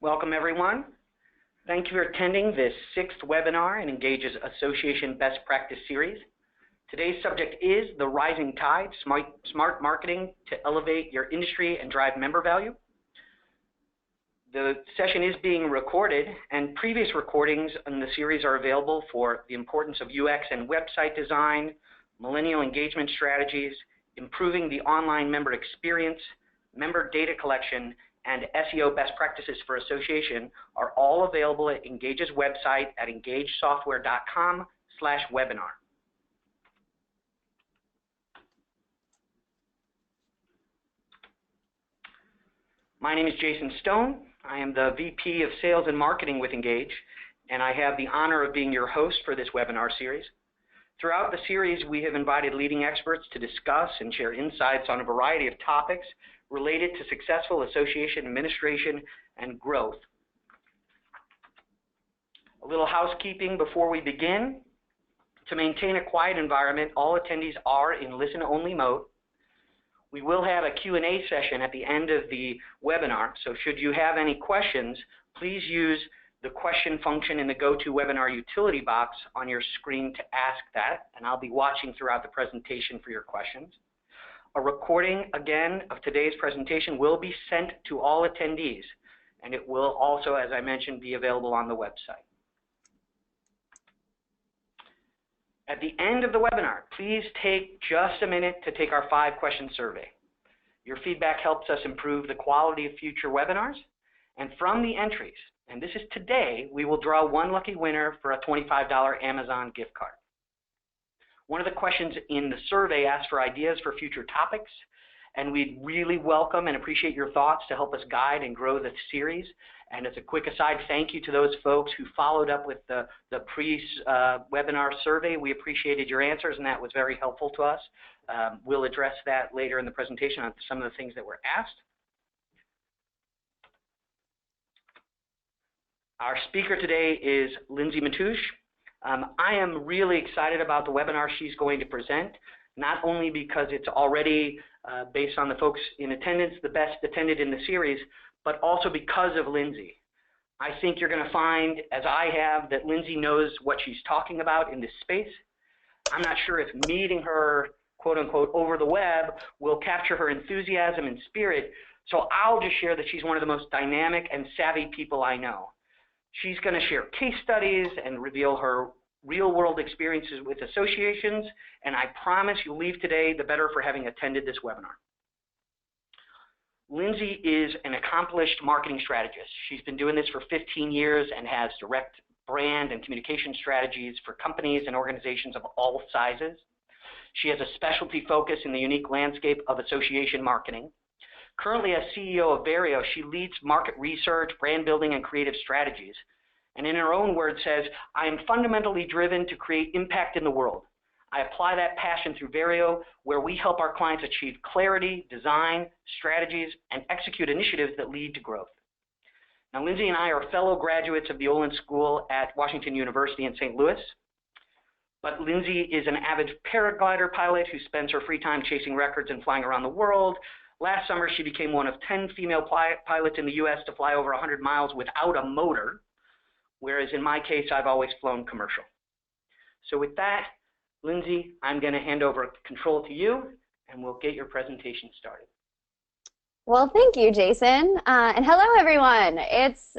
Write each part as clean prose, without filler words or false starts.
Welcome, everyone. Thank you for attending this 6th webinar in Engage's Association Best Practice Series. Today's subject is The Rising Tide, Smart Marketing to Elevate Your Industry and Drive Member Value. The session is being recorded, and previous recordings in the series are available for the importance of UX and website design, millennial engagement strategies, improving the online member experience, member data collection, and SEO best practices for association are all available at Engage's website at engagesoftware.com/webinar. My name is Jason Stone. I am the VP of Sales and Marketing with Engage, and I have the honor of being your host for this webinar series. Throughout the series, we have invited leading experts to discuss and share insights on a variety of topics related to successful association administration and growth. A little housekeeping before we begin. To maintain a quiet environment, all attendees are in listen-only mode. We will have a Q&A session at the end of the webinar, so should you have any questions, please use the question function in the GoToWebinar utility box on your screen to ask that, and I'll be watching throughout the presentation for your questions. A recording, again, of today's presentation will be sent to all attendees, and it will also, as I mentioned, be available on the website. At the end of the webinar, please take just a minute to take our 5-question survey. Your feedback helps us improve the quality of future webinars, and from the entries, and this is today, we will draw one lucky winner for a $25 Amazon gift card. One of the questions in the survey asks for ideas for future topics, and we'd really welcome and appreciate your thoughts to help us guide and grow the series. And as a quick aside, thank you to those folks who followed up with the pre-webinar survey. We appreciated your answers, and that was very helpful to us. We'll address that later in the presentation on some of the things that were asked. Our speaker today is Lindsay Matoush. I am really excited about the webinar she's going to present, not only because it's already, based on the folks in attendance, the best attended in the series, but also because of Lindsay. I think you're going to find, as I have, that Lindsay knows what she's talking about in this space. I'm not sure if meeting her, quote unquote, over the web will capture her enthusiasm and spirit, so I'll just share that she's one of the most dynamic and savvy people I know. She's going to share case studies and reveal her real-world experiences with associations, and I promise you'll leave today the better for having attended this webinar. Lindsay is an accomplished marketing strategist. She's been doing this for 15 years and has direct brand and communication strategies for companies and organizations of all sizes. She has a specialty focus in the unique landscape of association marketing. Currently, as CEO of Vario, she leads market research, brand building, and creative strategies. And in her own words says, I am fundamentally driven to create impact in the world. I apply that passion through Vario, where we help our clients achieve clarity, design, strategies, and execute initiatives that lead to growth. Now, Lindsay and I are fellow graduates of the Olin School at Washington University in St. Louis. But Lindsay is an avid paraglider pilot who spends her free time chasing records and flying around the world. Last summer, she became one of 10 female pilots in the U.S. to fly over 100 miles without a motor, whereas in my case, I've always flown commercial. So with that, Lindsay, I'm going to hand over control to you, and we'll get your presentation started. Well, thank you, Jason, and hello, everyone. It's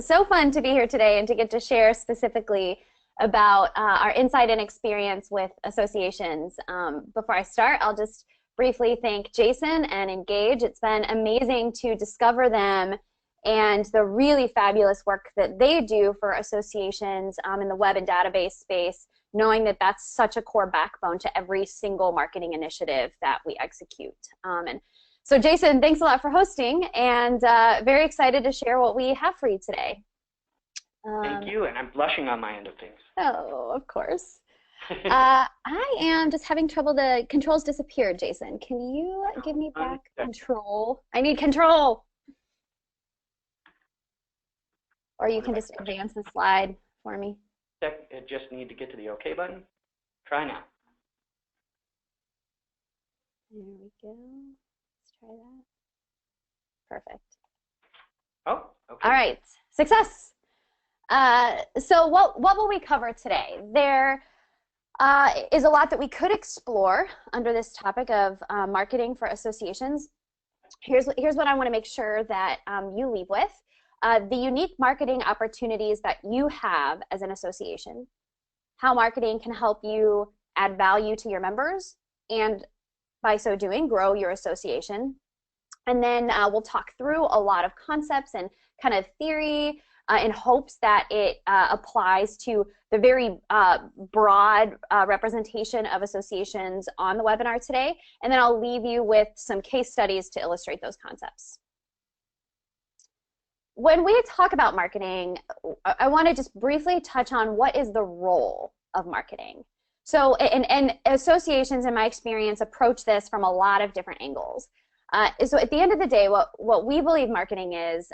so fun to be here today and to get to share specifically about our insight and experience with associations. Before I start, I'll just briefly thank Jason and Engage. It's been amazing to discover them and the really fabulous work that they do for associations in the web and database space, knowing that that's such a core backbone to every single marketing initiative that we execute. And so Jason, thanks a lot for hosting, and very excited to share what we have for you today. Thank you, and I'm blushing on my end of things. Oh, of course. I am just having trouble. The controls disappeared, Jason. Can you give me back control? I need control. Or you can just advance the slide for me. I just need to get to the OK button. Try now. There we go. Let's try that. Perfect. Oh, okay. All right, success. So what will we cover today? There is a lot that we could explore under this topic of marketing for associations. Here's what I want to make sure that you leave with. The unique marketing opportunities that you have as an association, how marketing can help you add value to your members, and by so doing, grow your association. And then we'll talk through a lot of concepts and kind of theory in hopes that it applies to the very broad representation of associations on the webinar today. And then I'll leave you with some case studies to illustrate those concepts. When we talk about marketing, I want to just briefly touch on what is the role of marketing. So, and associations, in my experience, approach this from a lot of different angles. So at the end of the day, what we believe marketing is,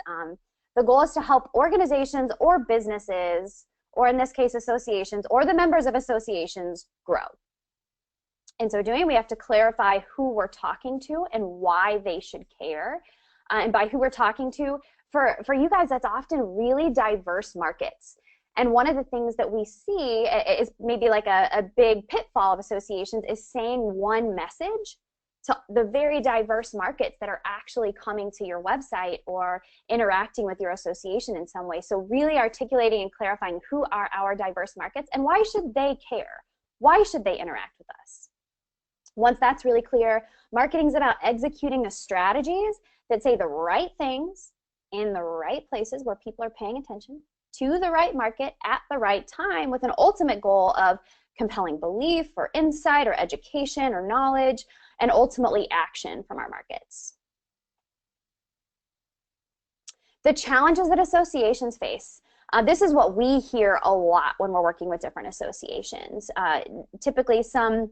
the goal is to help organizations or businesses, or in this case associations, or the members of associations grow. In so doing, we have to clarify who we're talking to and why they should care. And by who we're talking to, for you guys, that's often really diverse markets. And one of the things that we see is maybe like a big pitfall of associations is saying one message to the very diverse markets that are actually coming to your website or interacting with your association in some way. So really articulating and clarifying who are our diverse markets and why should they care? Why should they interact with us? Once that's really clear, marketing is about executing the strategies that say the right things in the right places where people are paying attention to the right market at the right time, with an ultimate goal of compelling belief or insight or education or knowledge, and ultimately action from our markets. The challenges that associations face. This is what we hear a lot when we're working with different associations. Typically some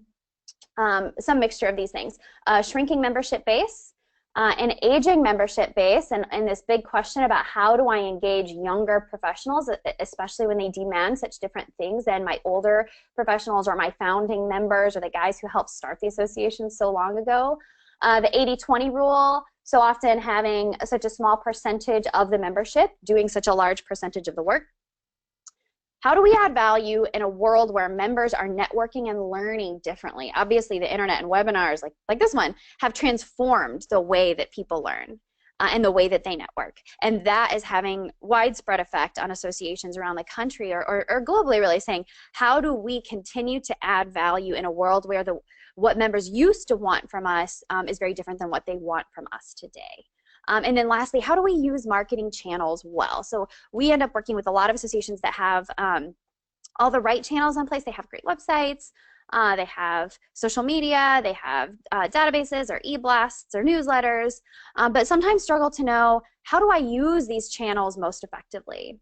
mixture of these things. Shrinking membership base, an aging membership base, and this big question about how do I engage younger professionals, especially when they demand such different things than my older professionals or my founding members or the guys who helped start the association so long ago. The 80-20 rule, so often having such a small percentage of the membership doing such a large percentage of the work. How do we add value in a world where members are networking and learning differently? Obviously, the internet and webinars like this one have transformed the way that people learn and the way that they network. And that is having widespread effect on associations around the country or globally, really saying, how do we continue to add value in a world where what members used to want from us is very different than what they want from us today? And then lastly, how do we use marketing channels well? So we end up working with a lot of associations that have all the right channels in place. They have great websites, they have social media, they have databases or e-blasts or newsletters, but sometimes struggle to know, how do I use these channels most effectively?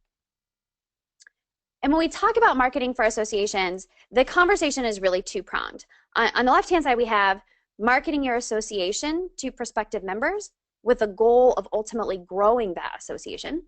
And when we talk about marketing for associations, the conversation is really two-pronged. On the left-hand side, we have marketing your association to prospective members with the goal of ultimately growing that association.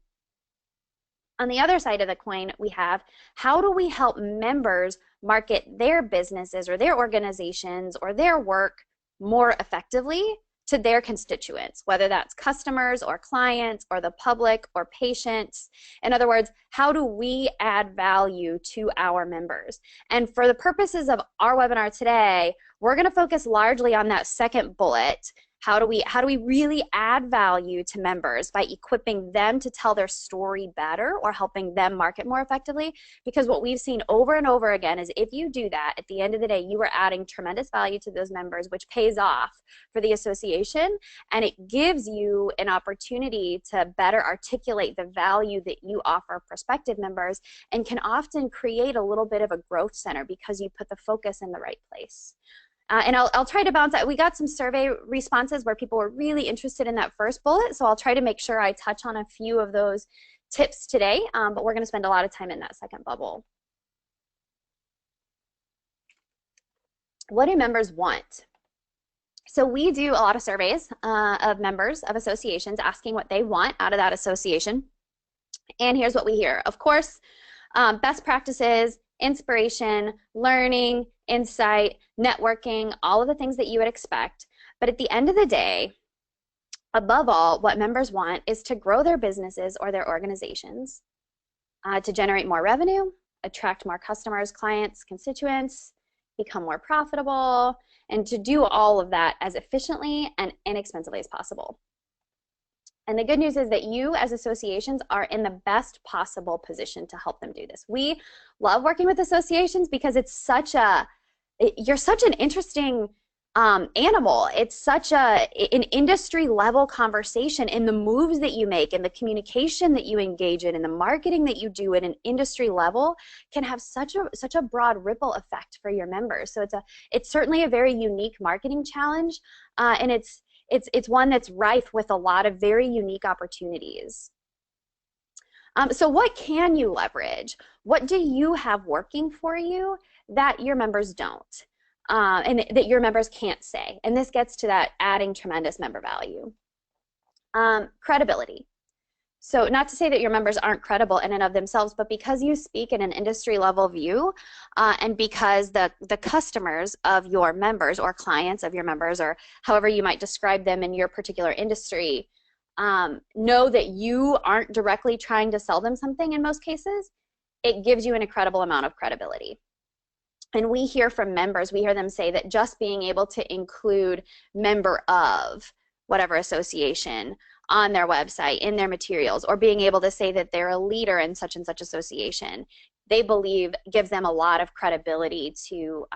On the other side of the coin, we have, how do we help members market their businesses or their organizations or their work more effectively to their constituents, whether that's customers or clients or the public or patients. In other words, how do we add value to our members? And for the purposes of our webinar today, we're going to focus largely on that second bullet. How do we really add value to members by equipping them to tell their story better or helping them market more effectively? Because what we've seen over and over again is if you do that, at the end of the day, you are adding tremendous value to those members, which pays off for the association, and it gives you an opportunity to better articulate the value that you offer prospective members, and can often create a little bit of a growth center because you put the focus in the right place. And I'll try to bounce out. We got some survey responses where people were really interested in that first bullet, so I'll try to make sure I touch on a few of those tips today, but we're going to spend a lot of time in that second bubble. What do members want? So we do a lot of surveys of members of associations asking what they want out of that association. And here's what we hear. Of course, best practices, inspiration, learning, insight, networking, all of the things that you would expect. But at the end of the day, Above all, what members want is to grow their businesses or their organizations, to generate more revenue, attract more customers, clients, constituents, become more profitable, and to do all of that as efficiently and inexpensively as possible. And the good news is that you as associations are in the best possible position to help them do this. We love working with associations because you're such an interesting animal. It's such an industry level conversation in the moves that you make and the communication that you engage in and the marketing that you do at an industry level can have such a broad ripple effect for your members. So it's certainly a very unique marketing challenge, and it's one that's rife with a lot of very unique opportunities. So what can you leverage? What do you have working for you that your members don't? And that your members can't say. And this gets to that adding tremendous member value. Credibility. So not to say that your members aren't credible in and of themselves, but because you speak in an industry level view, and because the customers of your members or clients of your members, or however you might describe them in your particular industry, know that you aren't directly trying to sell them something in most cases, it gives you an incredible amount of credibility. And we hear from members, we hear them say that just being able to include member of whatever association on their website, in their materials, or being able to say that they're a leader in such and such association, they believe gives them a lot of credibility to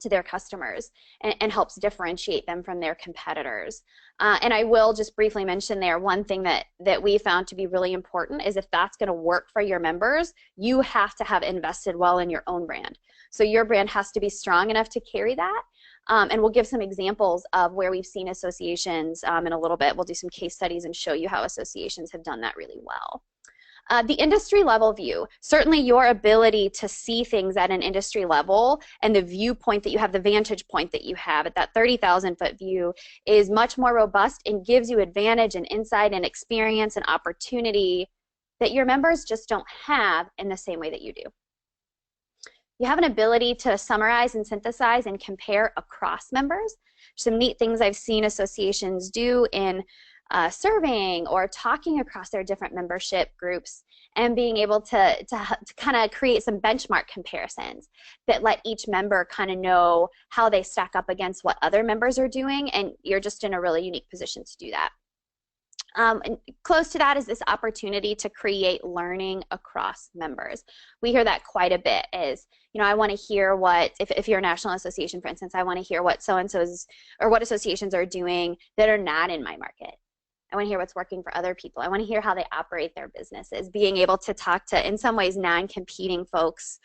their customers and helps differentiate them from their competitors. And I will just briefly mention there, one thing that we found to be really important is if that's going to work for your members, you have to have invested well in your own brand. So your brand has to be strong enough to carry that. And we'll give some examples of where we've seen associations in a little bit. We'll do some case studies and show you how associations have done that really well. The industry level view, certainly your ability to see things at an industry level and the viewpoint that you have, the vantage point that you have at that 30,000 foot view is much more robust and gives you advantage and insight and experience and opportunity that your members just don't have in the same way that you do. You have an ability to summarize and synthesize and compare across members. Some neat things I've seen associations do in surveying or talking across their different membership groups and being able to kind of create some benchmark comparisons that let each member kind of know how they stack up against what other members are doing, and you're just in a really unique position to do that. And close to that is this opportunity to create learning across members. We hear that quite a bit is, you know, I want to hear what, if you're a national association, for instance, I want to hear what so-and-so's or what associations are doing that are not in my market. I want to hear what's working for other people. I want to hear how they operate their businesses, being able to talk to, in some ways, non-competing folks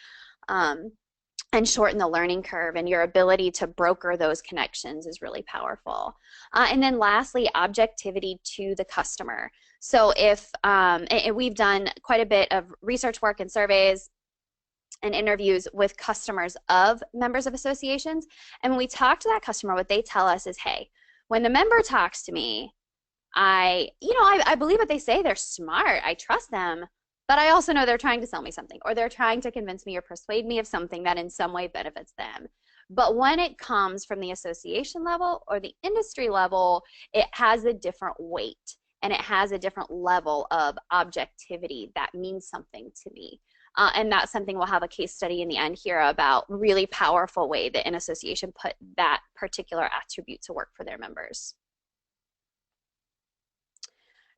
and shorten the learning curve, and your ability to broker those connections is really powerful. And then lastly, objectivity to the customer. So if, and we've done quite a bit of research work and surveys and interviews with customers of members of associations, and when we talk to that customer, what they tell us is, hey, when the member talks to me, I believe what they say, they're smart, I trust them, but I also know they're trying to sell me something, or they're trying to convince me or persuade me of something that in some way benefits them. But when it comes from the association level or the industry level, it has a different weight and it has a different level of objectivity that means something to me. And that's something we'll have a case study in the end here about really powerful way that an association put that particular attribute to work for their members.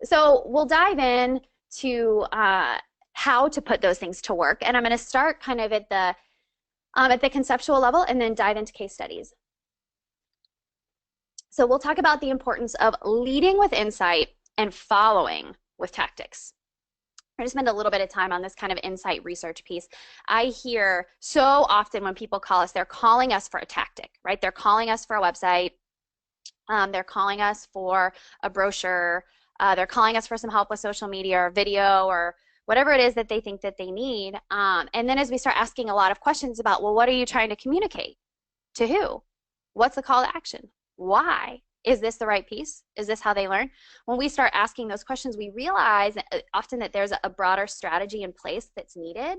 So we'll dive in to how to put those things to work, and I'm going to start kind of at the conceptual level and then dive into case studies. So we'll talk about the importance of leading with insight and following with tactics. I'm going to spend a little bit of time on this kind of insight research piece. I hear so often when people call us, they're calling us for a tactic, right? They're calling us for a website. They're calling us for a brochure. They're calling us for some help with social media or video or whatever it is that they think that they need. And then as we start asking a lot of questions about, well, what are you trying to communicate? To who? What's the call to action? Why? Is this the right piece? Is this how they learn? When we start asking those questions, we realize often that there's a broader strategy in place that's needed.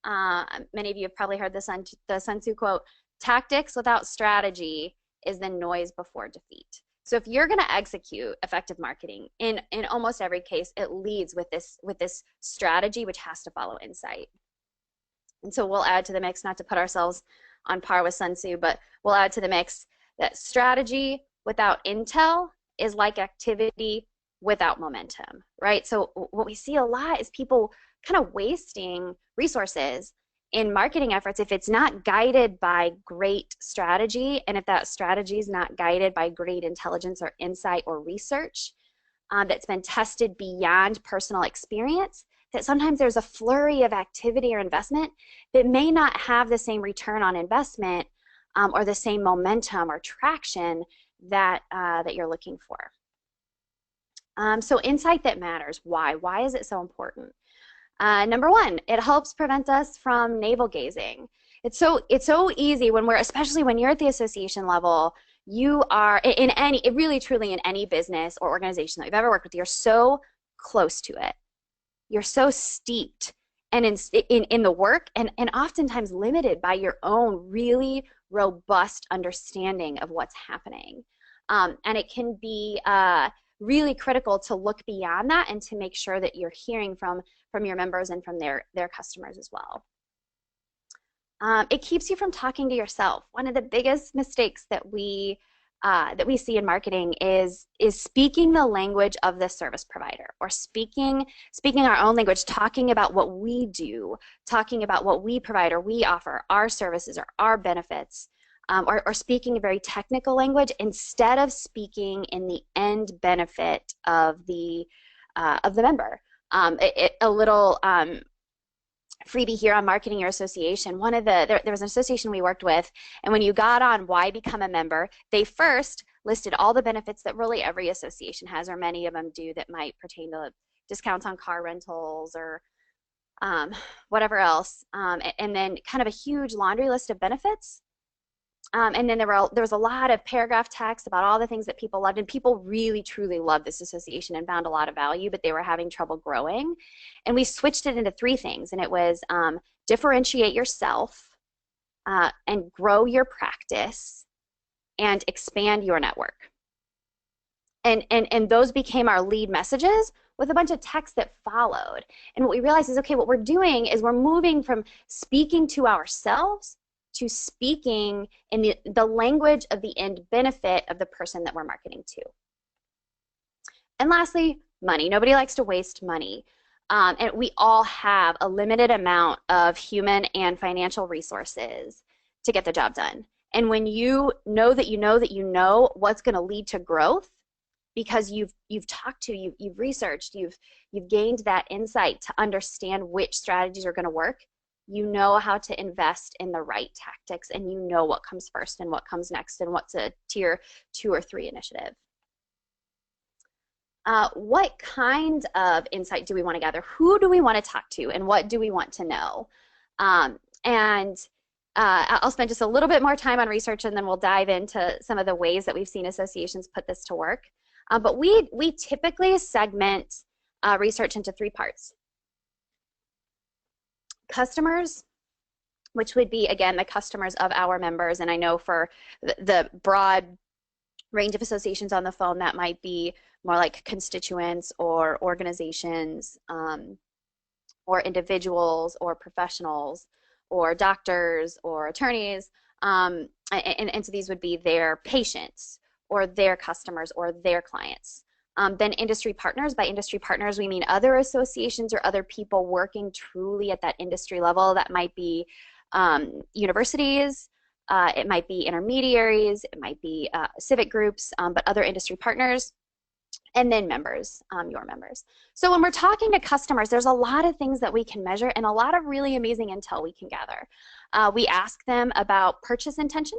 Many of you have probably heard the Sun Tzu quote, tactics without strategy is the noise before defeat. So if you're going to execute effective marketing, in almost every case, it leads with this strategy, which has to follow insight. And so we'll add to the mix, not to put ourselves on par with Sun Tzu, but we'll add to the mix that strategy without intel is like activity without momentum, right? So what we see a lot is people kind of wasting resources in marketing efforts if it's not guided by great strategy, and if that strategy is not guided by great intelligence or insight or research that's been tested beyond personal experience, that sometimes there's a flurry of activity or investment that may not have the same return on investment or the same momentum or traction that you're looking for. So insight that matters. Why? Why is it so important? Number one, it helps prevent us from navel gazing. It's so easy when especially when you're at the association level, you are in really truly in any business or organization that you've ever worked with, you're so close to it. You're so steeped and in the work and oftentimes limited by your own really robust understanding of what's happening. And it can be really critical to look beyond that and to make sure that you're hearing from your members and from their customers as well. It keeps you from talking to yourself. One of the biggest mistakes that we see in marketing is speaking the language of the service provider, or speaking our own language, talking about what we do, talking about what we provide or we offer, our services or our benefits, or speaking a very technical language instead of speaking in the end benefit of the member. A little freebie here on marketing your association. There was an association we worked with, and when you got on Why Become a Member, they first listed all the benefits that really every association has, or many of them do, that might pertain to discounts on car rentals or whatever else, and then kind of a huge laundry list of benefits. And then there was a lot of paragraph text about all the things that people loved, and people really truly loved this association and found a lot of value, but they were having trouble growing. And we switched it into 3 things, and it was differentiate yourself, and grow your practice, and expand your network. And those became our lead messages, with a bunch of text that followed. And what we realized is, okay, what we're doing is we're moving from speaking to ourselves to speaking in the language of the end benefit of the person that we're marketing to. And lastly, money. Nobody likes to waste money. And we all have a limited amount of human and financial resources to get the job done. And when you know that you know what's going to lead to growth, because you've talked to, you've researched, you've gained that insight to understand which strategies are going to work, you know how to invest in the right tactics, and you know what comes first and what comes next and what's a tier 2 or 3 initiative. What kind of insight do we want to gather? Who do we want to talk to, and what do we want to know? I'll spend just a little bit more time on research, and then we'll dive into some of the ways that we've seen associations put this to work. But we typically segment research into 3 parts. Customers, which would be, again, the customers of our members, and I know for the broad range of associations on the phone, that might be more like constituents or organizations, or individuals or professionals or doctors or attorneys, and so these would be their patients or their customers or their clients. Then industry partners. By industry partners, we mean other associations or other people working truly at that industry level. That might be universities, it might be intermediaries, it might be civic groups, but other industry partners. And then members, your members. So when we're talking to customers, there's a lot of things that we can measure and a lot of really amazing intel we can gather. We ask them about purchase intention.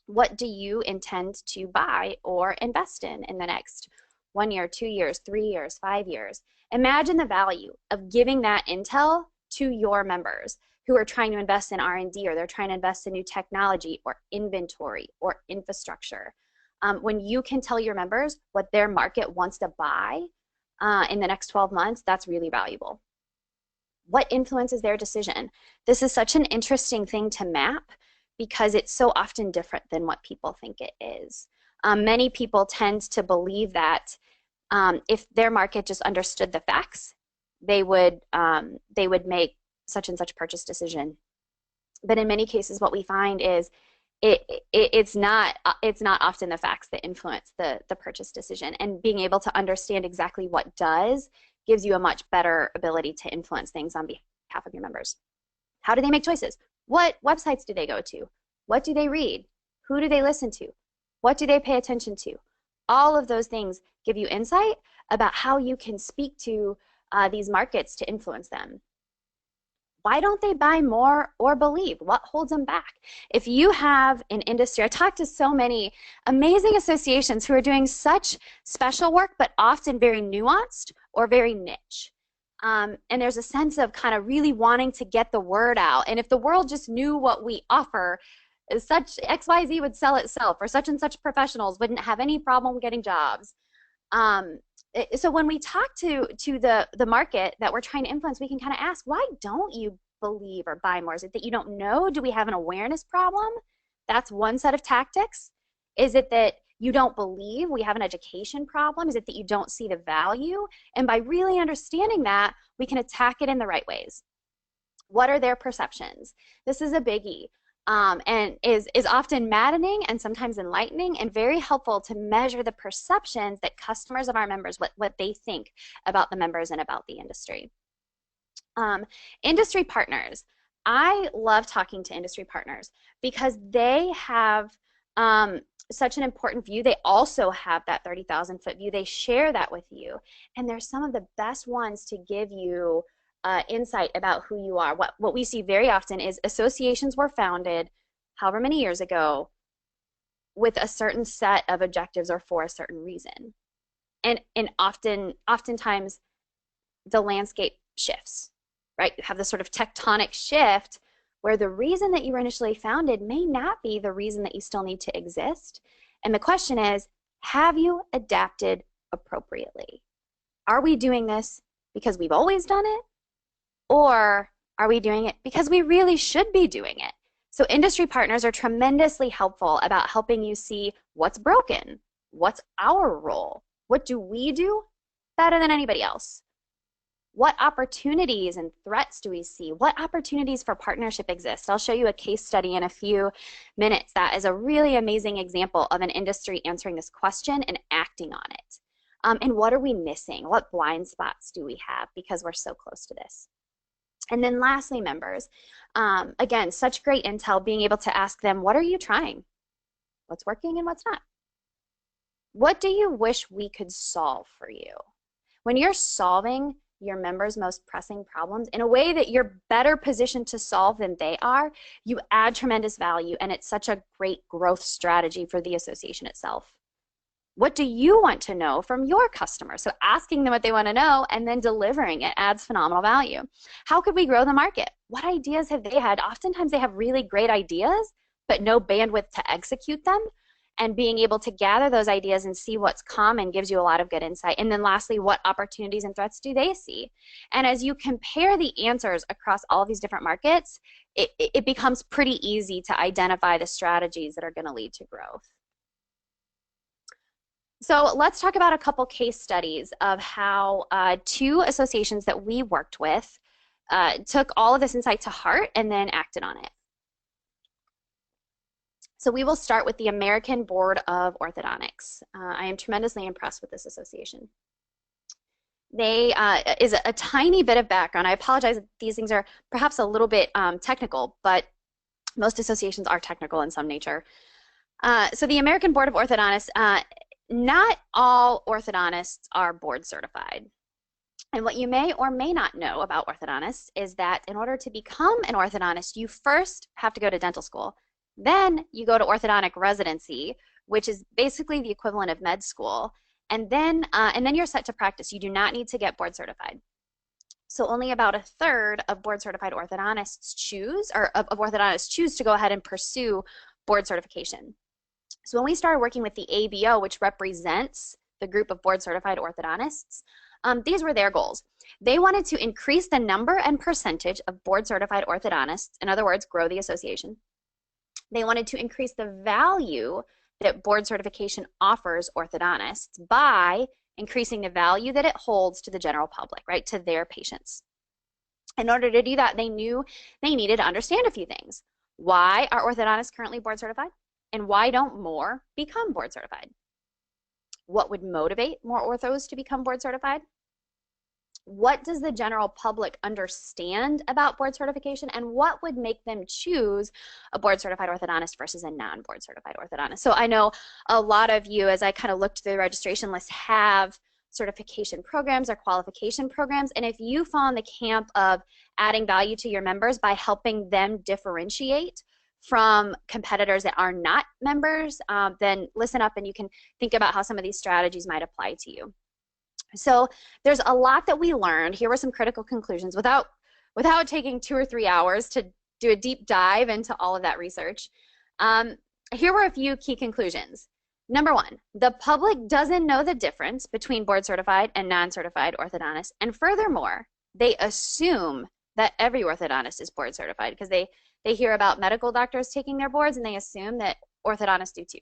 What do you intend to buy or invest in the next 1 year, 2 years, 3 years, 5 years? Imagine the value of giving that intel to your members who are trying to invest in R&D, or they're trying to invest in new technology or inventory or infrastructure. When you can tell your members what their market wants to buy in the next 12 months, that's really valuable. What influences their decision? This is such an interesting thing to map, because it's so often different than what people think it is. Many people tend to believe that if their market just understood the facts, they would make such and such purchase decision. But in many cases, what we find is it's not often the facts that influence the purchase decision. And being able to understand exactly what does gives you a much better ability to influence things on behalf of your members. How do they make choices? What websites do they go to? What do they read? Who do they listen to? What do they pay attention to? All of those things give you insight about how you can speak to these markets to influence them. Why don't they buy more or believe? What holds them back? If you have an industry, I talk to so many amazing associations who are doing such special work, but often very nuanced or very niche. And there's a sense of kind of really wanting to get the word out. And if the world just knew what we offer, such XYZ would sell itself, or such and such professionals wouldn't have any problem getting jobs. So when we talk to the market that we're trying to influence, we can kind of ask, why don't you believe or buy more? Is it that you don't know? Do we have an awareness problem? That's one set of tactics. Is it that you don't believe? We have an education problem. Is it that you don't see the value? And by really understanding that, we can attack it in the right ways. What are their perceptions? This is a biggie. And is often maddening and sometimes enlightening, and very helpful to measure the perceptions that customers of our members, what they think about the members and about the industry. Industry partners. I love talking to industry partners because they have such an important view. They also have that 30,000-foot view. They share that with you, and they're some of the best ones to give you insight about who you are. What we see very often is associations were founded however many years ago with a certain set of objectives or for a certain reason. And oftentimes the landscape shifts, right? You have this sort of tectonic shift where the reason that you were initially founded may not be the reason that you still need to exist. And the question is, have you adapted appropriately? Are we doing this because we've always done it? Or are we doing it because we really should be doing it? So industry partners are tremendously helpful about helping you see what's broken, what's our role, what do we do better than anybody else? What opportunities and threats do we see? What opportunities for partnership exist? I'll show you a case study in a few minutes that is a really amazing example of an industry answering this question and acting on it. And what are we missing? What blind spots do we have because we're so close to this? And then lastly, members, again, such great intel, being able to ask them, what are you trying? What's working and what's not? What do you wish we could solve for you? When you're solving your members' most pressing problems in a way that you're better positioned to solve than they are, you add tremendous value, and it's such a great growth strategy for the association itself. What do you want to know from your customers? So asking them what they want to know and then delivering it adds phenomenal value. How could we grow the market? What ideas have they had? Oftentimes they have really great ideas, but no bandwidth to execute them. And being able to gather those ideas and see what's common gives you a lot of good insight. And then lastly, what opportunities and threats do they see? And as you compare the answers across all of these different markets, it becomes pretty easy to identify the strategies that are going to lead to growth. So let's talk about a couple case studies of how two associations that we worked with took all of this insight to heart and then acted on it. So we will start with the American Board of Orthodontics. I am tremendously impressed with this association. They is a tiny bit of background. I apologize if these things are perhaps a little bit technical, but most associations are technical in some nature. So the American Board of Orthodontists, not all orthodontists are board certified. And what you may or may not know about orthodontists is that in order to become an orthodontist, you first have to go to dental school. Then you go to orthodontic residency, which is basically the equivalent of med school. And then you're set to practice. You do not need to get board certified. So only about a third of board certified orthodontists choose, or of orthodontists choose to go ahead and pursue board certification. So when we started working with the ABO, which represents the group of board certified orthodontists, these were their goals. They wanted to increase the number and percentage of board certified orthodontists, in other words, grow the association. They wanted to increase the value that board certification offers orthodontists by increasing the value that it holds to the general public, right, to their patients. In order to do that, they knew they needed to understand a few things. Why are orthodontists currently board certified? And why don't more become board certified? What would motivate more orthos to become board certified? What does the general public understand about board certification, and what would make them choose a board certified orthodontist versus a non-board certified orthodontist? So I know a lot of you, as I kind of looked through the registration list, have certification programs or qualification programs, and if you fall in the camp of adding value to your members by helping them differentiate from competitors that are not members, then listen up and you can think about how some of these strategies might apply to you. So there's a lot that we learned. Here were some critical conclusions without taking 2 or 3 hours to do a deep dive into all of that research. Here were a few key conclusions. Number 1, the public doesn't know the difference between board certified and non-certified orthodontists, and furthermore, they assume that every orthodontist is board certified because they hear about medical doctors taking their boards and they assume that orthodontists do too.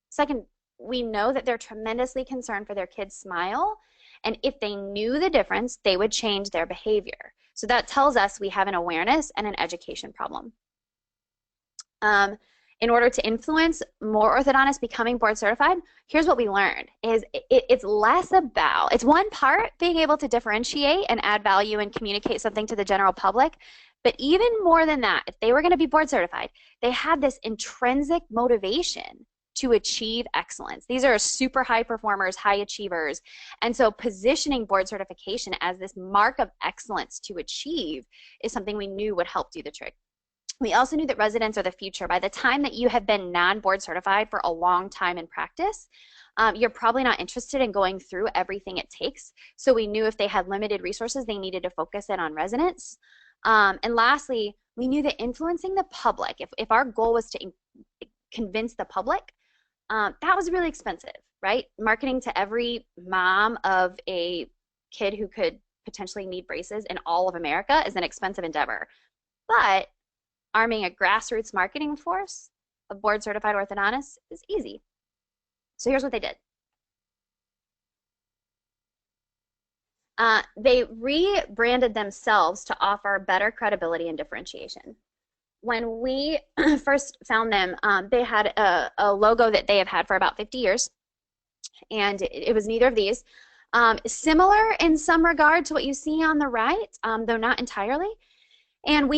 Second, we know that they're tremendously concerned for their kids' smile, and if they knew the difference, they would change their behavior. So that tells us we have an awareness and an education problem. In order to influence more orthodontists becoming board certified, here's what we learned, is it's less about, it's one part being able to differentiate and add value and communicate something to the general public, but even more than that, if they were going to be board certified, they had this intrinsic motivation to achieve excellence. These are super high performers, high achievers, and so positioning board certification as this mark of excellence to achieve is something we knew would help do the trick. We also knew that residents are the future. By the time that you have been non-board certified for a long time in practice, you're probably not interested in going through everything it takes. So we knew if they had limited resources, they needed to focus in on residents. And lastly, we knew that influencing the public, if our goal was to convince the public, that was really expensive, right? Marketing to every mom of a kid who could potentially need braces in all of America is an expensive endeavor. But arming a grassroots marketing force of board certified orthodontists is easy. So here's what they did. They rebranded themselves to offer better credibility and differentiation. When we first found them, they had a logo that they have had for about 50 years, and it was neither of these. Similar in some regard to what you see on the right, though not entirely. And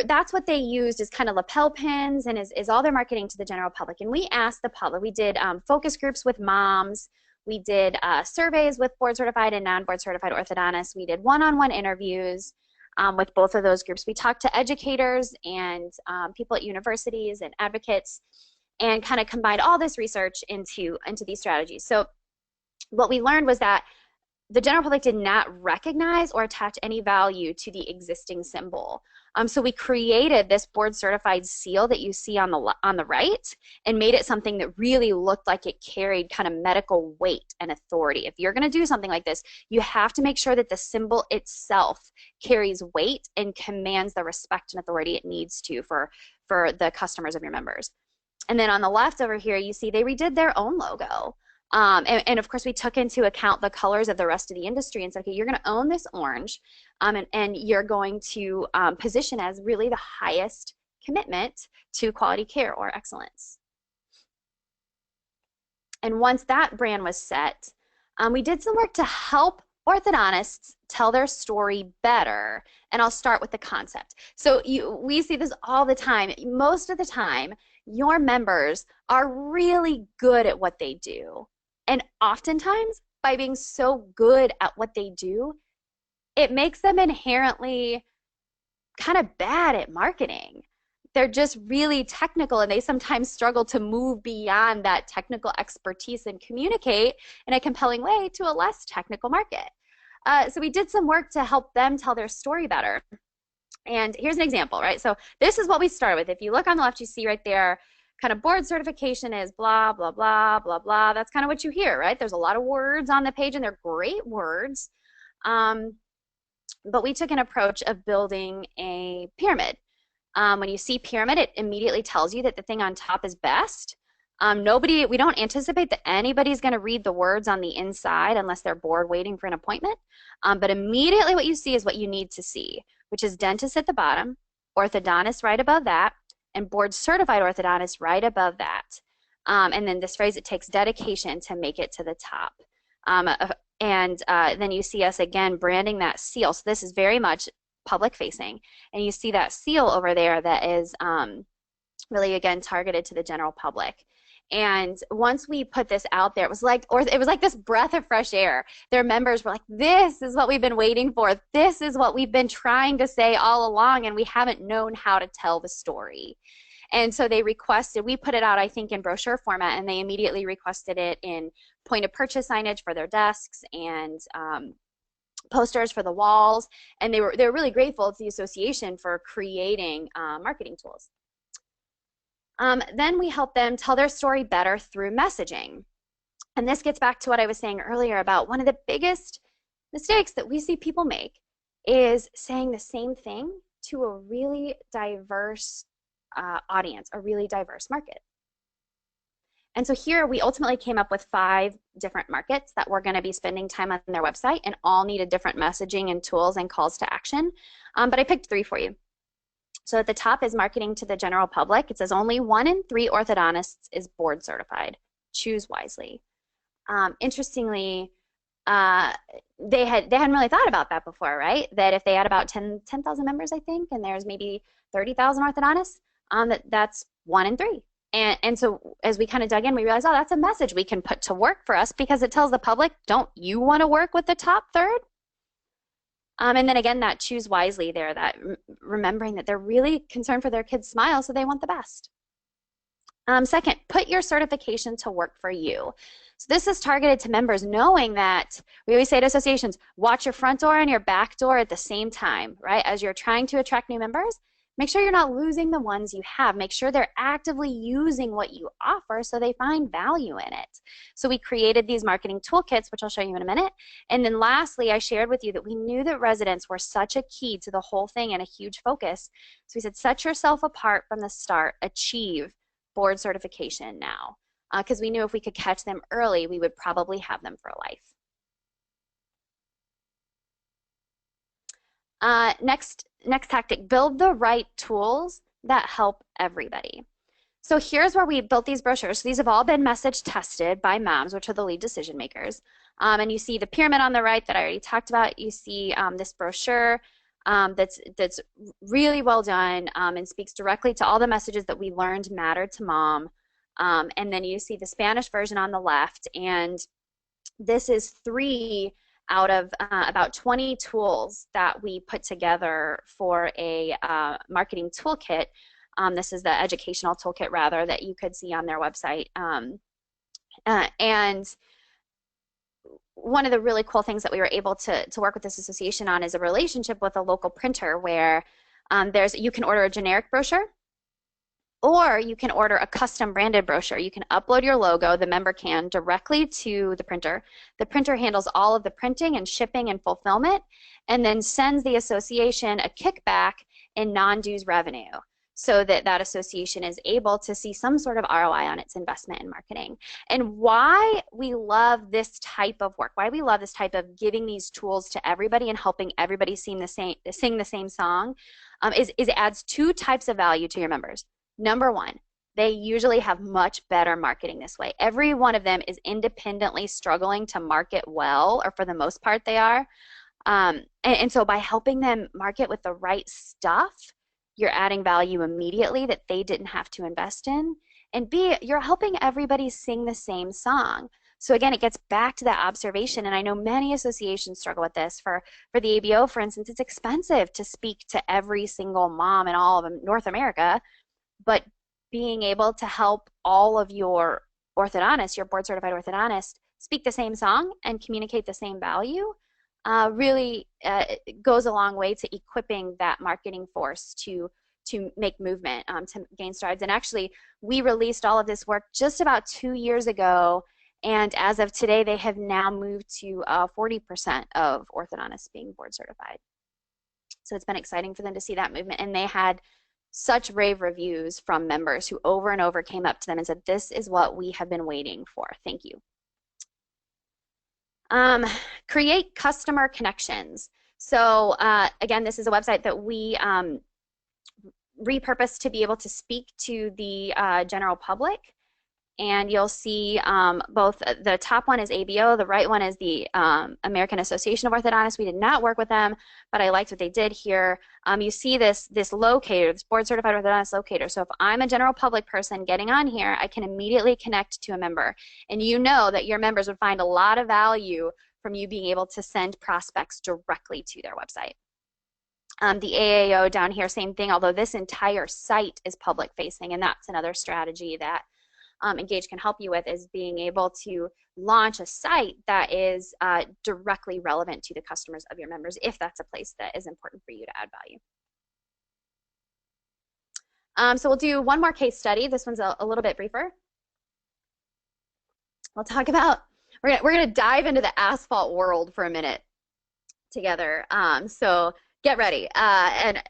that's what they used as kind of lapel pins and is all their marketing to the general public. And we asked the public, we did focus groups with moms, we did surveys with board certified and non-board certified orthodontists, we did one-on-one interviews with both of those groups. We talked to educators and people at universities and advocates and kind of combined all this research into these strategies. So what we learned was that the general public did not recognize or attach any value to the existing symbol. So we created this board certified seal that you see on the right and made it something that really looked like it carried kind of medical weight and authority. If you're going to do something like this, you have to make sure that the symbol itself carries weight and commands the respect and authority it needs to for the customers of your members. And then on the left over here, you see they redid their own logo. And of course, we took into account the colors of the rest of the industry and said, okay, you're going to own this orange, and you're going to position as really the highest commitment to quality care or excellence. And once that brand was set, we did some work to help orthodontists tell their story better, and I'll start with the concept. So we see this all the time. Most of the time, your members are really good at what they do. And oftentimes, by being so good at what they do, it makes them inherently kind of bad at marketing. They're just really technical, and they sometimes struggle to move beyond that technical expertise and communicate in a compelling way to a less technical market. So we did some work to help them tell their story better. And here's an example, right? So this is what we started with. If you look on the left, you see right there, kind of board certification is blah, blah, blah, blah, blah. That's kind of what you hear, right? There's a lot of words on the page, and they're great words. But we took an approach of building a pyramid. When you see pyramid, it immediately tells you that the thing on top is best. We don't anticipate that anybody's going to read the words on the inside unless they're bored waiting for an appointment. But immediately what you see is what you need to see, which is dentist at the bottom, orthodontist right above that, and board certified orthodontist right above that. And then this phrase, it takes dedication to make it to the top. Then you see us again branding that seal. So this is very much public facing. And you see that seal over there that is really, again, targeted to the general public. And once we put this out there, it was like this breath of fresh air. Their members were like, this is what we've been waiting for. This is what we've been trying to say all along, and we haven't known how to tell the story. And so they requested, we put it out, I think, in brochure format, and they immediately requested it in point of purchase signage for their desks and posters for the walls. And they were really grateful to the association for creating marketing tools. Then we help them tell their story better through messaging. And this gets back to what I was saying earlier about one of the biggest mistakes that we see people make is saying the same thing to a really diverse audience, a really diverse market. And so here we ultimately came up with 5 different markets that we're going to be spending time on their website, and all needed different messaging and tools and calls to action. But I picked 3 for you. So at the top is marketing to the general public. It says only 1 in 3 orthodontists is board certified. Choose wisely. Interestingly, they hadn't really thought about that before, right? That if they had about 10,000 members, I think, and there's maybe 30,000 orthodontists, that's 1 in 3. And so as we kind of dug in, we realized, oh, that's a message we can put to work for us, because it tells the public, don't you want to work with the top third? And then again, that choose wisely there, that remembering that they're really concerned for their kids' smile, so they want the best. Second, put your certification to work for you. So this is targeted to members, knowing that we always say to associations, watch your front door and your back door at the same time, right? As you're trying to attract new members, make sure you're not losing the ones you have. Make sure they're actively using what you offer so they find value in it. So we created these marketing toolkits, which I'll show you in a minute. And then lastly, I shared with you that we knew that residents were such a key to the whole thing and a huge focus. So we said, set yourself apart from the start, achieve board certification now. Because we knew if we could catch them early, we would probably have them for life. Next tactic, build the right tools that help everybody. So here's where we built these brochures. So these have all been message tested by moms, which are the lead decision makers. And you see the pyramid on the right that I already talked about. You see this brochure that's really well done and speaks directly to all the messages that we learned mattered to mom. And then you see the Spanish version on the left, and this is 3 out of about 20 tools that we put together for a marketing toolkit. This is the educational toolkit, rather, that you could see on their website. And one of the really cool things that we were able to work with this association on is a relationship with a local printer where you can order a generic brochure, or you can order a custom branded brochure. You can upload your logo, the member can, directly to the printer. The printer handles all of the printing and shipping and fulfillment, and then sends the association a kickback in non-dues revenue, so that that association is able to see some sort of ROI on its investment in marketing. And why we love this type of work, why we love this type of giving these tools to everybody and helping everybody sing the same song, is it adds 2 types of value to your members. Number 1, they usually have much better marketing this way. Every one of them is independently struggling to market well, or for the most part they are. And so by helping them market with the right stuff, you're adding value immediately that they didn't have to invest in. And B, you're helping everybody sing the same song. So again, it gets back to that observation, and I know many associations struggle with this. For the ABO, for instance, it's expensive to speak to every single mom in all of North America. But being able to help all of your orthodontists, your board certified orthodontists, speak the same song and communicate the same value really goes a long way to equipping that marketing force to make movement, to gain strides. And actually, we released all of this work just about 2 years ago, and as of today, they have now moved to 40% of orthodontists being board certified. So it's been exciting for them to see that movement, and they had such rave reviews from members who over and over came up to them and said, this is what we have been waiting for. Thank you. Create customer connections. So again, this is a website that we repurposed to be able to speak to the general public. And you'll see both the top one is ABO, the right one is the American Association of Orthodontists. We did not work with them, but I liked what they did here. You see this locator, this board certified orthodontist locator. So if I'm a general public person getting on here, I can immediately connect to a member. And you know that your members would find a lot of value from you being able to send prospects directly to their website. The AAO down here, same thing, although this entire site is public facing, and that's another strategy that Engage can help you with, is being able to launch a site that is directly relevant to the customers of your members, if that's a place that is important for you to add value. So we'll do one more case study. This one's a little bit briefer. We'll talk about, we're gonna dive into the asphalt world for a minute together. So get ready. And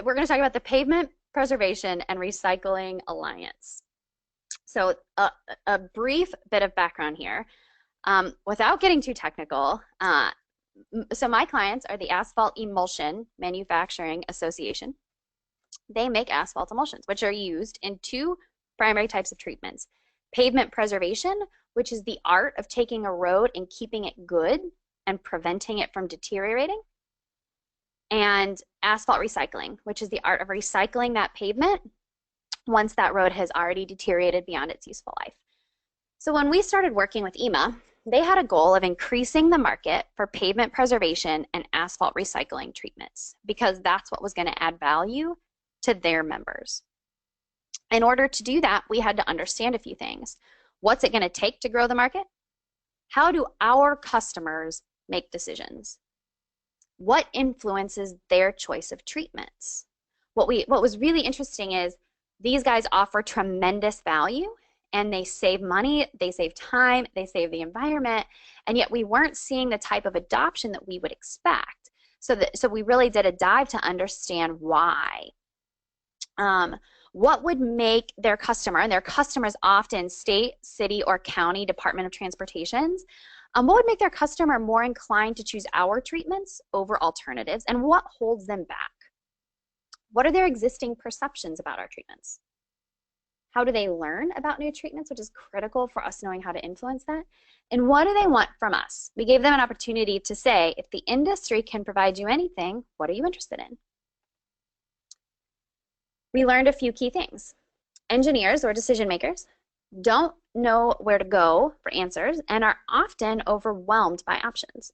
we're gonna talk about the Pavement Preservation and Recycling Alliance. So a brief bit of background here. Without getting too technical, so my clients are the Asphalt Emulsion Manufacturing Association. They make asphalt emulsions, which are used in two primary types of treatments. Pavement preservation, which is the art of taking a road and keeping it good and preventing it from deteriorating. And asphalt recycling, which is the art of recycling that pavement once that road has already deteriorated beyond its useful life. So when we started working with EMA, they had a goal of increasing the market for pavement preservation and asphalt recycling treatments, because that's what was going to add value to their members. In order to do that, we had to understand a few things. What's it going to take to grow the market? How do our customers make decisions? What influences their choice of treatments? What was really interesting is these guys offer tremendous value, and they save money, they save time, they save the environment, and yet we weren't seeing the type of adoption that we would expect. So we really did a dive to understand why. What would make their customer, and their customers often state, city, or county Department of Transportations, what would make their customer more inclined to choose our treatments over alternatives, and what holds them back? What are their existing perceptions about our treatments? How do they learn about new treatments, which is critical for us knowing how to influence that? And what do they want from us? We gave them an opportunity to say, if the industry can provide you anything, what are you interested in? We learned a few key things. Engineers, or decision makers, don't know where to go for answers and are often overwhelmed by options.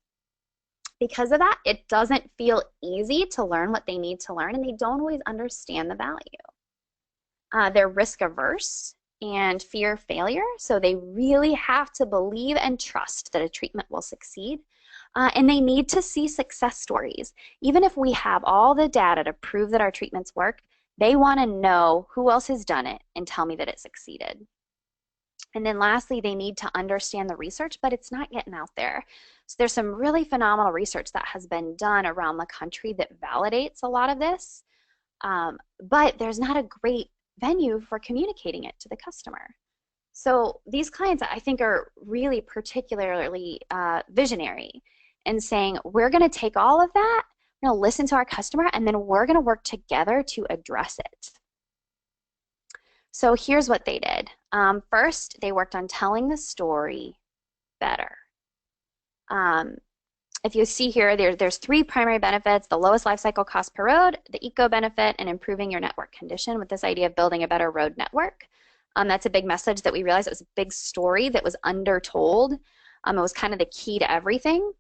Because of that, it doesn't feel easy to learn what they need to learn, and they don't always understand the value. They're risk averse and fear failure, so they really have to believe and trust that a treatment will succeed. And they need to see success stories. Even if we have all the data to prove that our treatments work, they want to know who else has done it and tell me that it succeeded. And then lastly, they need to understand the research, but it's not getting out there. So there's some really phenomenal research that has been done around the country that validates a lot of this, but there's not a great venue for communicating it to the customer. So these clients, I think, are really particularly visionary in saying, we're going to take all of that, we're going to listen to our customer, and then we're going to work together to address it. So here's what they did. First, they worked on telling the story better. If you see here, there's three primary benefits: the lowest life cycle cost per road, the eco benefit, and improving your network condition, with this idea of building a better road network. That's a big message that we realized. It was a big story that was undertold. It was kind of the key to everything.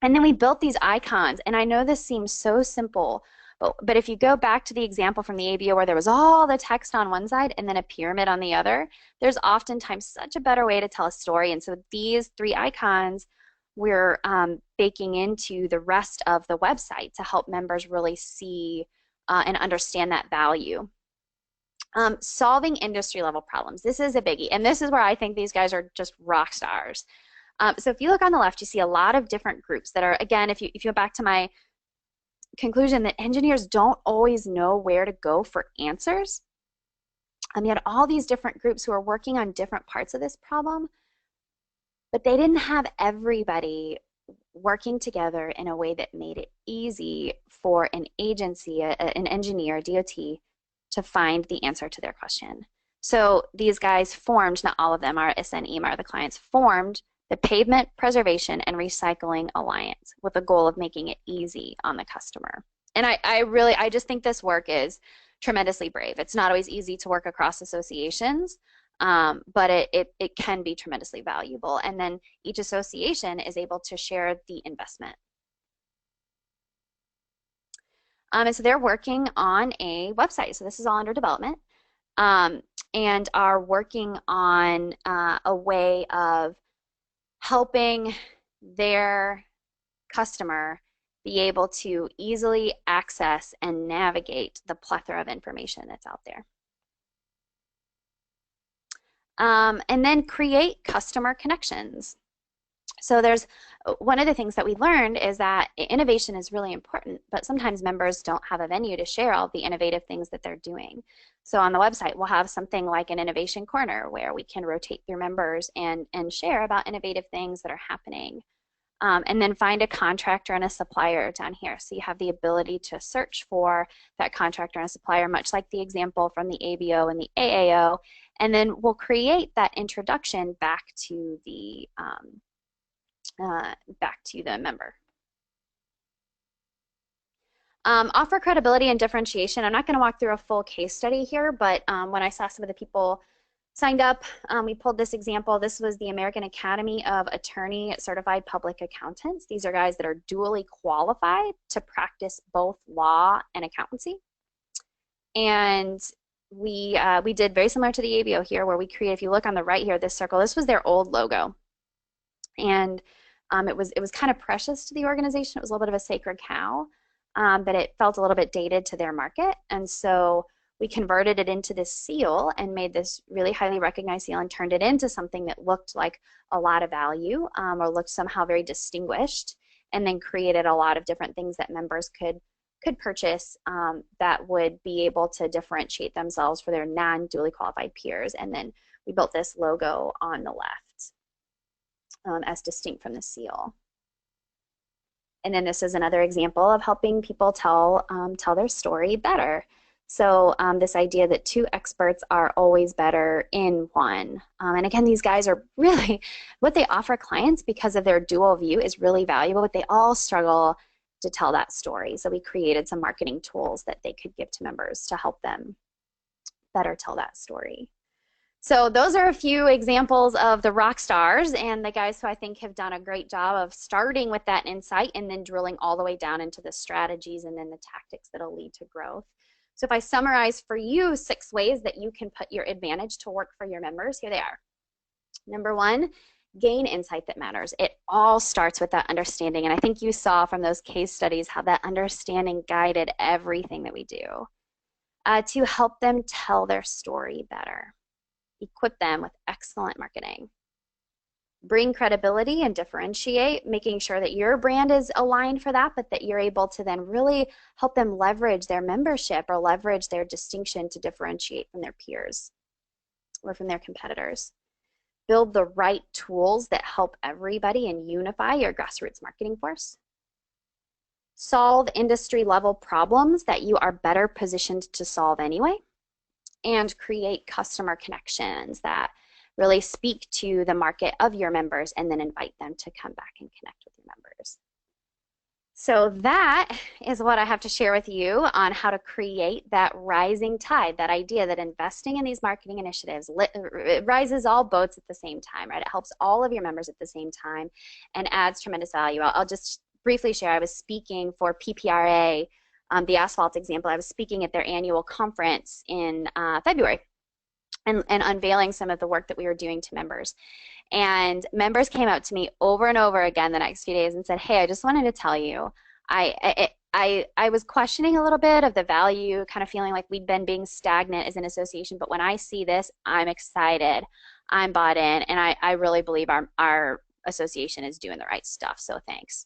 And then we built these icons, and I know this seems so simple, but if you go back to the example from the ABO where there was all the text on one side and then a pyramid on the other, there's oftentimes such a better way to tell a story. And so these three icons we're baking into the rest of the website to help members really see and understand that value. Solving industry level problems. This is a biggie, and this is where I think these guys are just rock stars. So if you look on the left, you see a lot of different groups that are, again, if you go back to my conclusion that engineers don't always know where to go for answers. You had all these different groups who are working on different parts of this problem, but they didn't have everybody working together in a way that made it easy for an agency, an engineer, DOT, to find the answer to their question. So these guys formed, not all of them, ARIS and EMAR, the clients, formed the Pavement Preservation and Recycling Alliance with the goal of making it easy on the customer. And I just think this work is tremendously brave. It's not always easy to work across associations, but it can be tremendously valuable. And then each association is able to share the investment. And so they're working on a website. So this is all under development, and are working on a way of helping their customer be able to easily access and navigate the plethora of information that's out there. And then create customer connections. So there's one of the things that we learned is that innovation is really important, but sometimes members don't have a venue to share all the innovative things that they're doing. So on the website, we'll have something like an innovation corner where we can rotate through members and share about innovative things that are happening. And then find a contractor and a supplier down here. So you have the ability to search for that contractor and a supplier, much like the example from the ABO and the AAO. And then we'll create that introduction back to the member. Offer credibility and differentiation. I'm not going to walk through a full case study here, but when I saw some of the people signed up, we pulled this example. This was the American Academy of Attorney Certified Public Accountants. These are guys that are dually qualified to practice both law and accountancy. And we did very similar to the ABO here, where we created, if you look on the right here, this circle, this was their old logo. And it was kind of precious to the organization. It was a little bit of a sacred cow, but it felt a little bit dated to their market. And so we converted it into this seal and made this really highly recognized seal and turned it into something that looked like a lot of value, or looked somehow very distinguished, and then created a lot of different things that members could purchase that would be able to differentiate themselves for their non-dually qualified peers. And then we built this logo on the left as distinct from the seal. And then this is another example of helping people tell their story better. So this idea that two experts are always better in one. And again, these guys are really, what they offer clients because of their dual view is really valuable, but they all struggle to tell that story. So we created some marketing tools that they could give to members to help them better tell that story. So those are a few examples of the rock stars and the guys who I think have done a great job of starting with that insight and then drilling all the way down into the strategies and then the tactics that'll lead to growth. So if I summarize for you 6 ways that you can put your advantage to work for your members, here they are. Number 1, gain insight that matters. It all starts with that understanding, and I think you saw from those case studies how that understanding guided everything that we do. To help them tell their story better. Equip them with excellent marketing. Bring credibility and differentiate, making sure that your brand is aligned for that, but that you're able to then really help them leverage their membership or leverage their distinction to differentiate from their peers or from their competitors. Build the right tools that help everybody and unify your grassroots marketing force. Solve industry-level problems that you are better positioned to solve anyway. And create customer connections that really speak to the market of your members and then invite them to come back and connect with your members. So that is what I have to share with you on how to create that rising tide, that idea that investing in these marketing initiatives rises all boats at the same time, right? It helps all of your members at the same time and adds tremendous value. I'll just briefly share, I was speaking for PPRA, the asphalt example. I was speaking at their annual conference in February. And unveiling some of the work that we were doing to members. And members came up to me over and over again the next few days and said, hey, I just wanted to tell you, I was questioning a little bit of the value, kind of feeling like we'd been being stagnant as an association, but when I see this, I'm excited, I'm bought in, and I really believe our association is doing the right stuff, so thanks.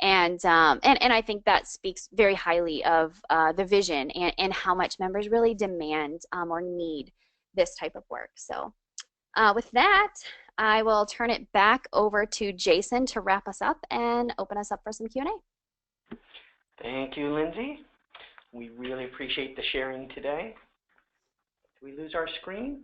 And I think that speaks very highly of the vision and how much members really demand or need this type of work. So with that, I will turn it back over to Jason to wrap us up and open us up for some Q&A. Thank you, Lindsay. We really appreciate the sharing today. Did we lose our screen?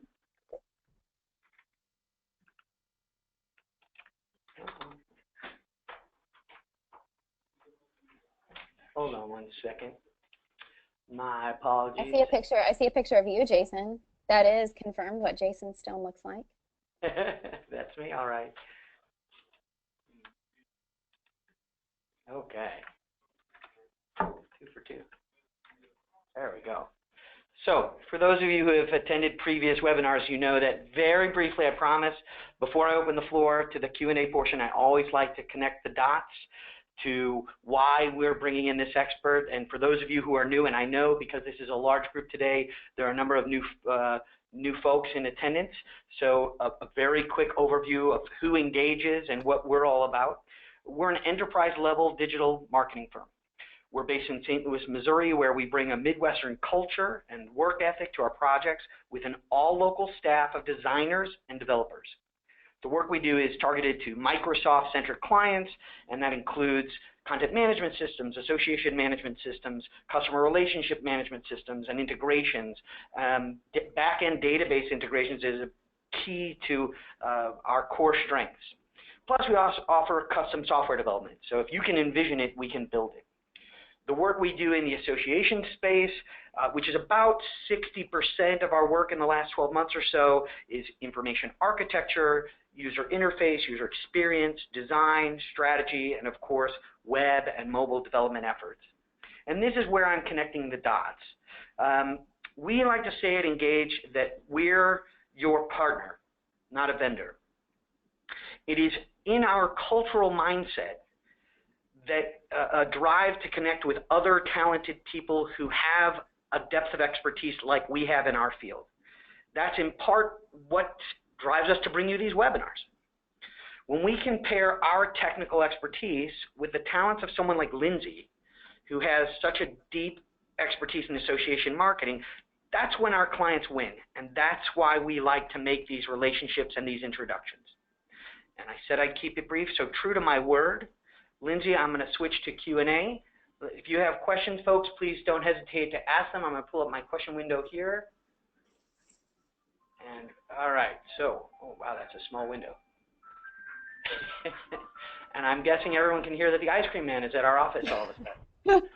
Hold on one second. My apologies. I see a picture of you, Jason. That is confirmed what Jason Stone looks like. That's me, all right. Okay. 2 for 2. There we go. So, for those of you who have attended previous webinars, you know that very briefly, I promise, before I open the floor to the Q&A portion, I always like to connect the dots to why we're bringing in this expert. And for those of you who are new, and I know because this is a large group today, there are a number of new folks in attendance. So a very quick overview of who engages and what we're all about. We're an enterprise-level digital marketing firm. We're based in St. Louis, Missouri, where we bring a Midwestern culture and work ethic to our projects with an all-local staff of designers and developers. The work we do is targeted to Microsoft-centric clients, and that includes content management systems, association management systems, customer relationship management systems, and integrations. Back-end database integrations is a key to our core strengths. Plus, we also offer custom software development. So if you can envision it, we can build it. The work we do in the association space, which is about 60% of our work in the last 12 months or so, is information architecture, user interface, user experience, design, strategy, and of course, web and mobile development efforts. And this is where I'm connecting the dots. We like to say at Engage that we're your partner, not a vendor. It is in our cultural mindset that a drive to connect with other talented people who have a depth of expertise like we have in our field. That's in part what drives us to bring you these webinars. When we compare our technical expertise with the talents of someone like Lindsay, who has such a deep expertise in association marketing, that's when our clients win, and that's why we like to make these relationships and these introductions. And I said I'd keep it brief, so true to my word, Lindsay, I'm going to switch to Q&A. If you have questions, folks, please don't hesitate to ask them. I'm going to pull up my question window here. And all right, so, oh wow, that's a small window. And I'm guessing everyone can hear that the ice cream man is at our office all of a sudden.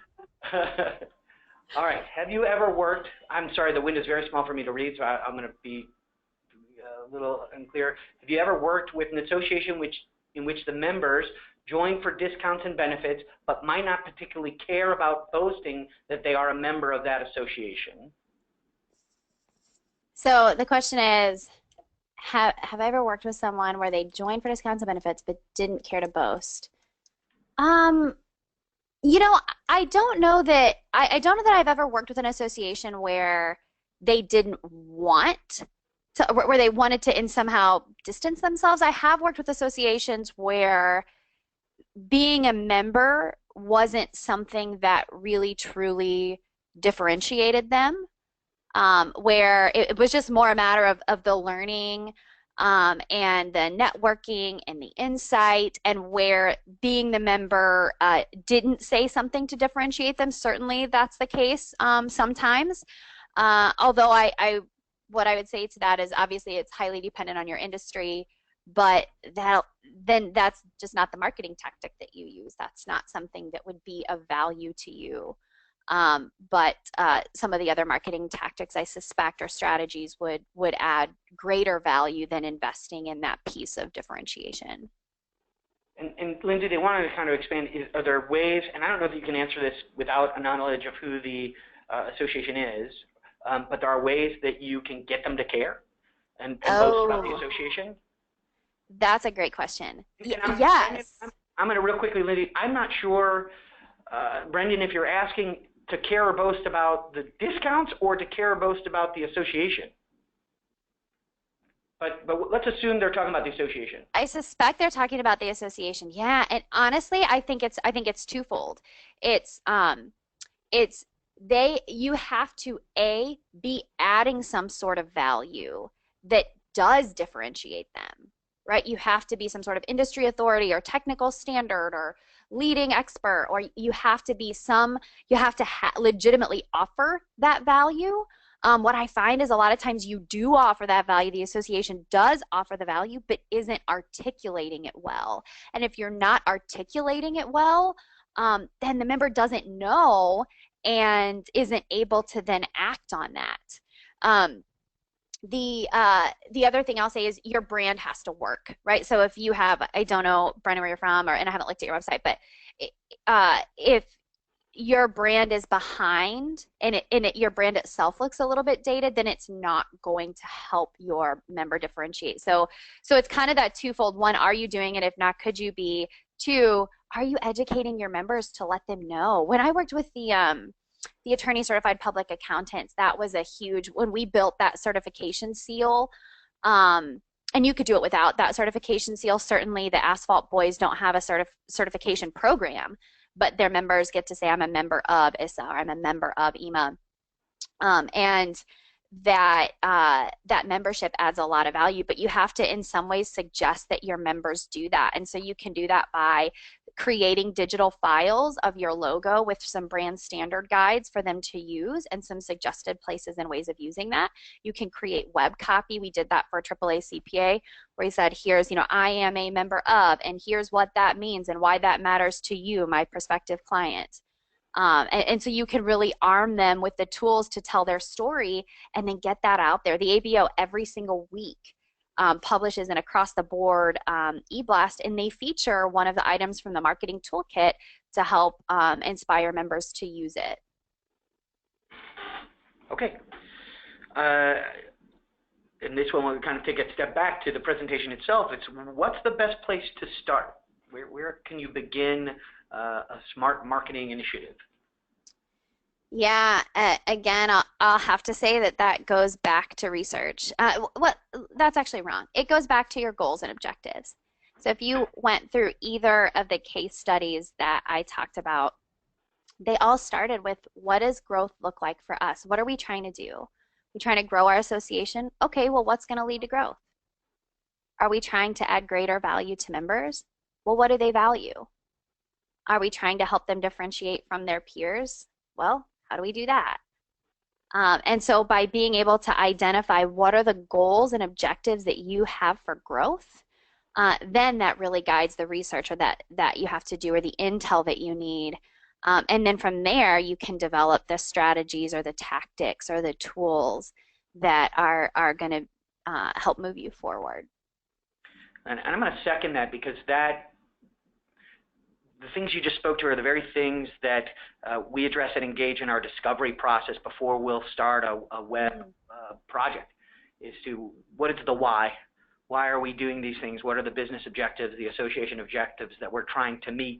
All right, have you ever worked, I'm sorry, the window is very small for me to read, so I'm going to be a little unclear. Have you ever worked with an association in which the members join for discounts and benefits, but might not particularly care about boasting that they are a member of that association? So the question is, have I ever worked with someone where they joined for discounts and benefits but didn't care to boast? You know, I don't know that I've ever worked with an association where they didn't want to, where they wanted to in somehow distance themselves. I have worked with associations where being a member wasn't something that really truly differentiated them, where it was just more a matter of the learning and the networking and the insight, and where being the member didn't say something to differentiate them. Certainly that's the case sometimes, although what I would say to that is obviously it's highly dependent on your industry. But then that's just not the marketing tactic that you use. That's not something that would be of value to you. But some of the other marketing tactics, I suspect, or strategies would add greater value than investing in that piece of differentiation. And Lindsay, they wanted to kind of expand, are there ways, and I don't know if you can answer this without a knowledge of who the association is, but there are ways that you can get them to care and boast about the association? That's a great question. Yes. I'm going to real quickly, Lindsay, I'm not sure, Brendan, if you're asking to care or boast about the discounts or to care or boast about the association. But let's assume they're talking about the association. I suspect they're talking about the association. Yeah, and honestly, I think it's twofold. It's it's you have to be adding some sort of value that does differentiate them, right? You have to be some sort of industry authority or technical standard or leading expert, or you have to legitimately offer that value. What I find is a lot of times you do offer that value, the association does offer the value, but isn't articulating it well. And if you're not articulating it well, then the member doesn't know and isn't able to then act on that. The other thing I'll say is your brand has to work, right? So if you have, I don't know, Brennan, where you're from, and I haven't looked at your website, but if your brand is behind and your brand itself looks a little bit dated, then it's not going to help your member differentiate. So it's kind of that twofold. One, are you doing it? If not, could you be? Two, are you educating your members to let them know? When I worked with the attorney certified public accountants, that was a huge, when we built that certification seal, and you could do it without that certification seal. Certainly the Asphalt Boys don't have a certification program, but their members get to say, I'm a member of ISSA, or I'm a member of EMA. And that membership adds a lot of value, but you have to in some ways suggest that your members do that. And so you can do that by creating digital files of your logo with some brand standard guides for them to use and some suggested places and ways of using that. You can create web copy. We did that for AAA CPA, where he said, here's, I am a member of, and here's what that means and why that matters to you, my prospective client. And so you can really arm them with the tools to tell their story and then get that out there. The ABO every single week publishes an across-the-board e-blast, and they feature one of the items from the marketing toolkit to help inspire members to use it. Okay. In this one, we'll kind of take a step back to the presentation itself. It's what's the best place to start? Where can you begin a smart marketing initiative? Yeah, again, I'll have to say that goes back to research. That's actually wrong. It goes back to your goals and objectives. So if you went through either of the case studies that I talked about, they all started with, what does growth look like for us? What are we trying to do? We trying to grow our association? Okay, well, what's going to lead to growth? Are we trying to add greater value to members? Well, what do they value? Are we trying to help them differentiate from their peers? Well, how do we do that? And so by being able to identify what are the goals and objectives that you have for growth, then that really guides the research or that you have to do, or the intel that you need. And then from there, you can develop the strategies or the tactics or the tools that are going to help move you forward. And I'm going to second that, because the things you just spoke to are the very things that we address and engage in our discovery process before we'll start a web project, is to what is the why? Why are we doing these things? What are the business objectives, the association objectives that we're trying to meet?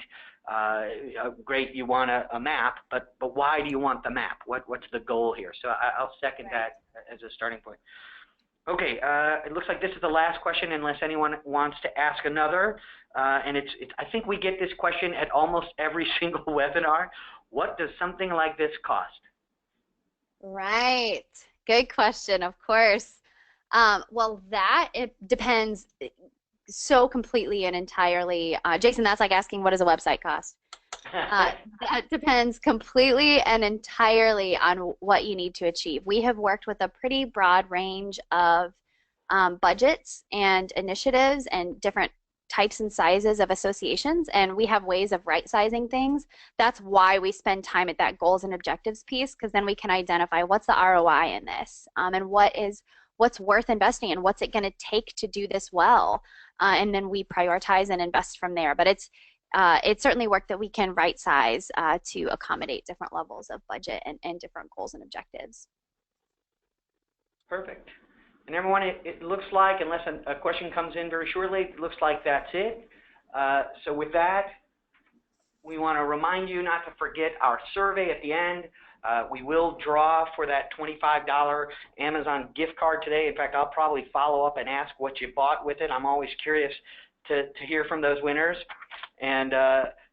Great, you want a map, but why do you want the map? What's the goal here? So I'll second that as a starting point. Okay, it looks like this is the last question, unless anyone wants to ask another. And I think we get this question at almost every single webinar. What does something like this cost? Right. Good question, of course. Well, it depends so completely and entirely. Jason, that's like asking, what does a website cost? That depends completely and entirely on what you need to achieve. We have worked with a pretty broad range of budgets and initiatives and different types and sizes of associations, and we have ways of right-sizing things. That's why we spend time at that goals and objectives piece, because then we can identify what's the ROI in this, and what's worth investing in, what's it going to take to do this well, and then we prioritize and invest from there. But it's certainly work that we can right-size to accommodate different levels of budget and different goals and objectives. Perfect. And everyone, it looks like, unless a question comes in very shortly, it looks like that's it. So with that, we want to remind you not to forget our survey at the end. We will draw for that $25 Amazon gift card today. In fact, I'll probably follow up and ask what you bought with it. I'm always curious to hear from those winners. And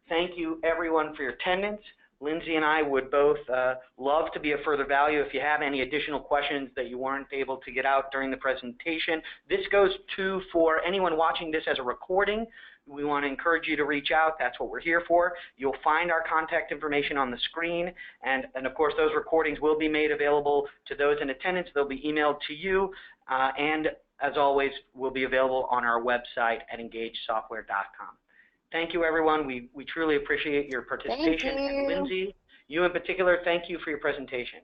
thank you, everyone, for your attendance. Lindsay and I would both love to be of further value. If you have any additional questions that you weren't able to get out during the presentation, this goes to for anyone watching this as a recording. We want to encourage you to reach out. That's what we're here for. You'll find our contact information on the screen, and of course those recordings will be made available to those in attendance. They'll be emailed to you, and as always, will be available on our website at engagesoftware.com. Thank you, everyone. We truly appreciate your participation. Thank you. And Lindsay, you in particular, thank you for your presentation.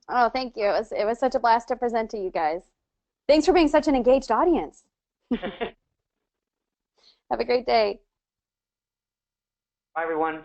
Oh, thank you. It was such a blast to present to you guys. Thanks for being such an engaged audience. Have a great day. Bye, everyone.